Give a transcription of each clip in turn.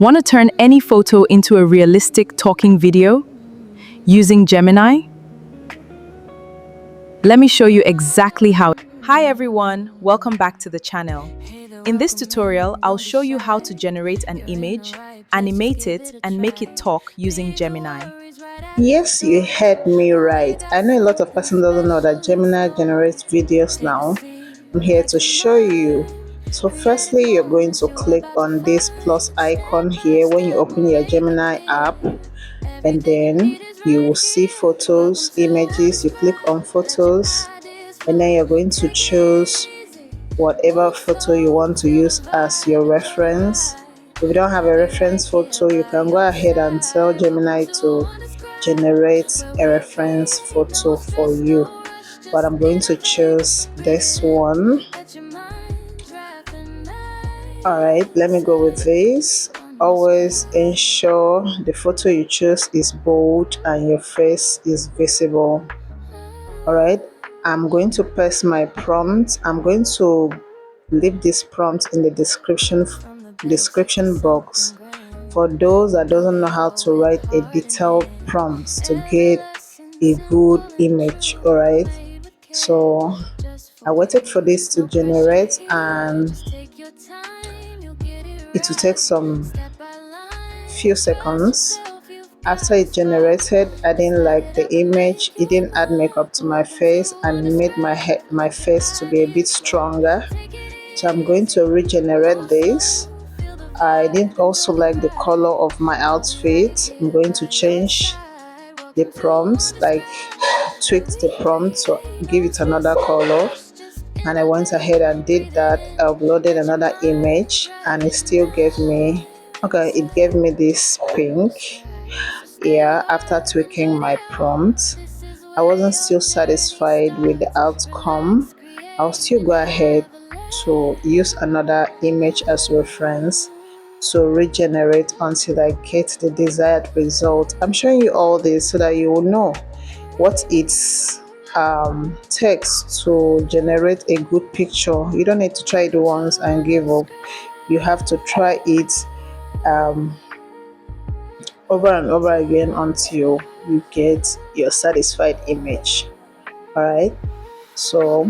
Want to turn any photo into a realistic talking video using Gemini? Let me show you exactly how. Hi everyone, welcome back to the channel. In this tutorial, I'll show you how to generate an image, animate it, and make it talk using Gemini. Yes, you heard me right. I know a lot of person doesn't know that Gemini generates videos now. I'm here to show you. So firstly, you're going to click on this plus icon here when you open your Gemini app, and then you will see photos, images. You click on photos, and then you're going to choose whatever photo you want to use as your reference. If you don't have a reference photo, you can go ahead and tell Gemini to generate a reference photo for you, but I'm going to choose this one. Alright, let me go with this. Always ensure the photo you choose is bold and your face is visible. Alright, I'm going to paste my prompt. I'm going to leave this prompt in the description box for those that doesn't know how to write a detailed prompt to get a good image. All right, so I waited for this to generate, and it will take some few seconds. After it generated, I didn't like the image. It didn't add makeup to my face and made my face to be a bit stronger, so I'm going to regenerate this. I didn't also like the color of my outfit. I'm going to change the prompt, like tweaked the prompt to give it another color, and I went ahead and did that. I uploaded another image and it still gave me, okay, it gave me this pink. Yeah, after tweaking my prompt, I wasn't still satisfied with the outcome. I'll still go ahead to use another image as reference to regenerate until I get the desired result. I'm showing you all this so that you will know what it takes to generate a good picture. You don't need to try it once and give up. You have to try it over and over again until you get your satisfied image. All right, so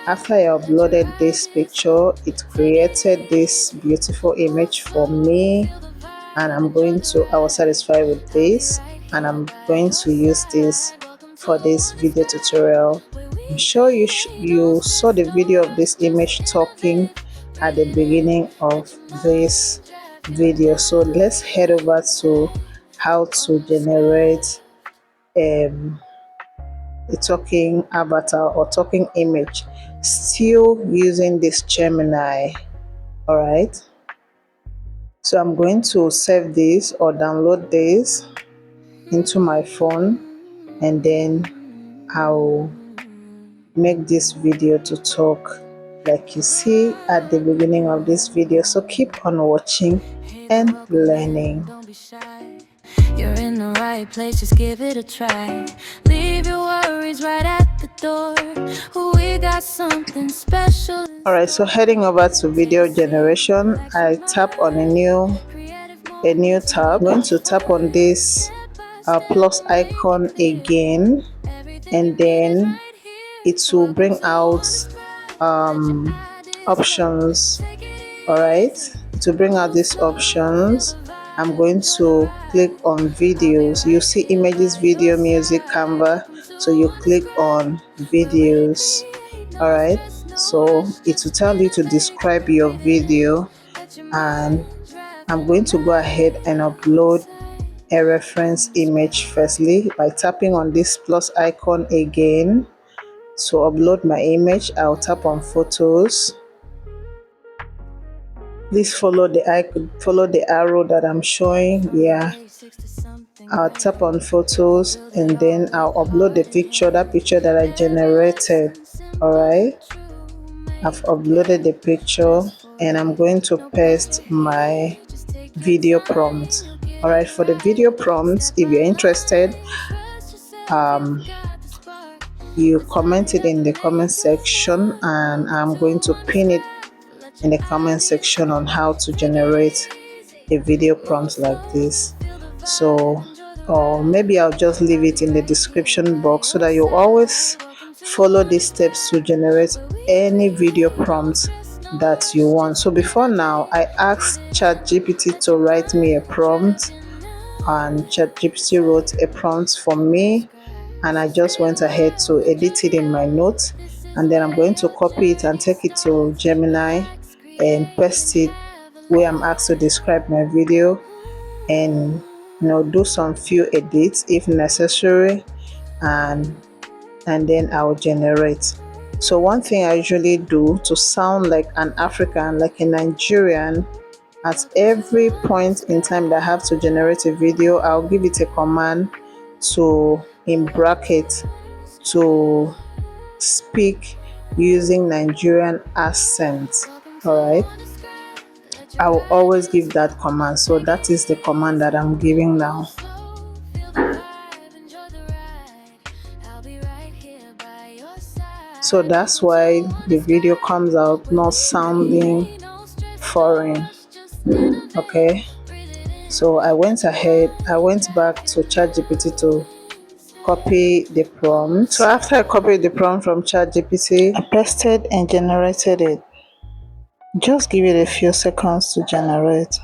after I uploaded this picture, it created this beautiful image for me, and I was satisfied with this, and I'm going to use this for this video tutorial. I'm sure you saw the video of this image talking at the beginning of this video. So let's head over to how to generate a talking avatar or talking image still using this Gemini. All right, so I'm going to save this or download this into my phone, and then I'll make this video to talk like you see at the beginning of this video. So keep on watching and learning. You're in the right place, just give it a try. Leave your worries right at the door. We got something special. Alright, so heading over to video generation, I tap on a new tab. I'm going to tap on this plus icon again, and then it will bring out options. Alright, to bring out these options, I'm going to click on videos. You see images, video, music, Canva, so you click on videos. All right, so it will tell you to describe your video, and I'm going to go ahead and upload a reference image firstly by tapping on this plus icon again. To upload my image, I'll tap on photos. Please follow the arrow that I'm showing. Yeah, I'll tap on photos, and then I'll upload the picture, that picture that I generated. All right, I've uploaded the picture, and I'm going to paste my video prompt. All right, for the video prompt, if you're interested, you comment it in the comment section, and I'm going to pin it in the comment section on how to generate a video prompt like this. So, or maybe I'll just leave it in the description box so that you always follow these steps to generate any video prompt that you want. So before now, I asked ChatGPT to write me a prompt, and ChatGPT wrote a prompt for me, and I just went ahead to edit it in my notes, and then I'm going to copy it and take it to Gemini and paste it where I'm asked to describe my video, and do some few edits if necessary, and then I'll generate. So one thing I usually do to sound like an African, like a Nigerian, at every point in time that I have to generate a video, I'll give it a command to, in bracket, to speak using Nigerian accent. All right, I will always give that command. So that is the command that I'm giving now. So that's why the video comes out not sounding foreign. Okay, so I went back to ChatGPT to copy the prompt. So after I copied the prompt from ChatGPT, I pasted and generated it. Just give it a few seconds to generate.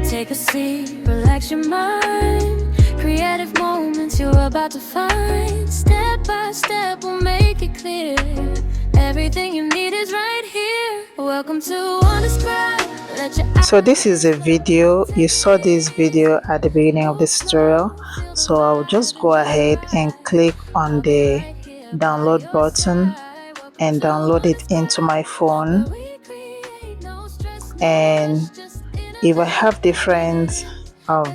Take a seat, relax your mind. Creative moments you're about to find. Step by step we'll make it clear. Everything you need is right here. Welcome to Undescribed. So this is a video. You saw this video at the beginning of this tutorial. So I'll just go ahead and click on the download button and download it into my phone. And if I have different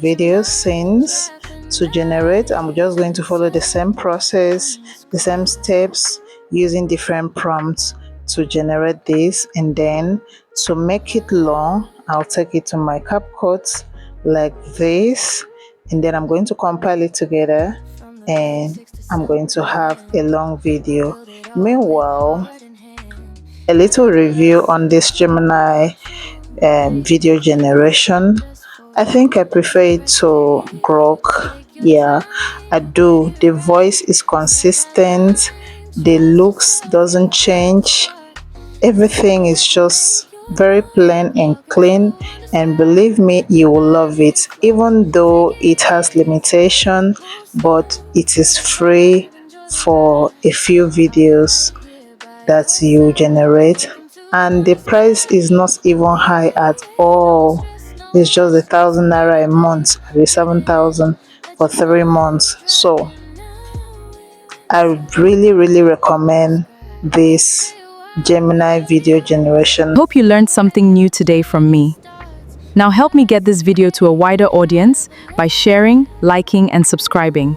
video scenes to generate, I'm just going to follow the same process, the same steps, using different prompts to generate this. And then to make it long, I'll take it to my CapCut like this, and then I'm going to compile it together, and I'm going to have a long video. Meanwhile, a little review on this Gemini video generation. I think I prefer it to Grok. Yeah, I do. The voice is consistent, the looks doesn't change, everything is just very plain and clean, and believe me, you will love it. Even though it has limitation, but it is free for a few videos that you generate, and the price is not even high at all. It's just 1,000 naira a month, or 7,000 for 3 months. So I would really recommend this Gemini video generation. Hope you learned something new today from me. Now help me get this video to a wider audience by sharing, liking, and subscribing.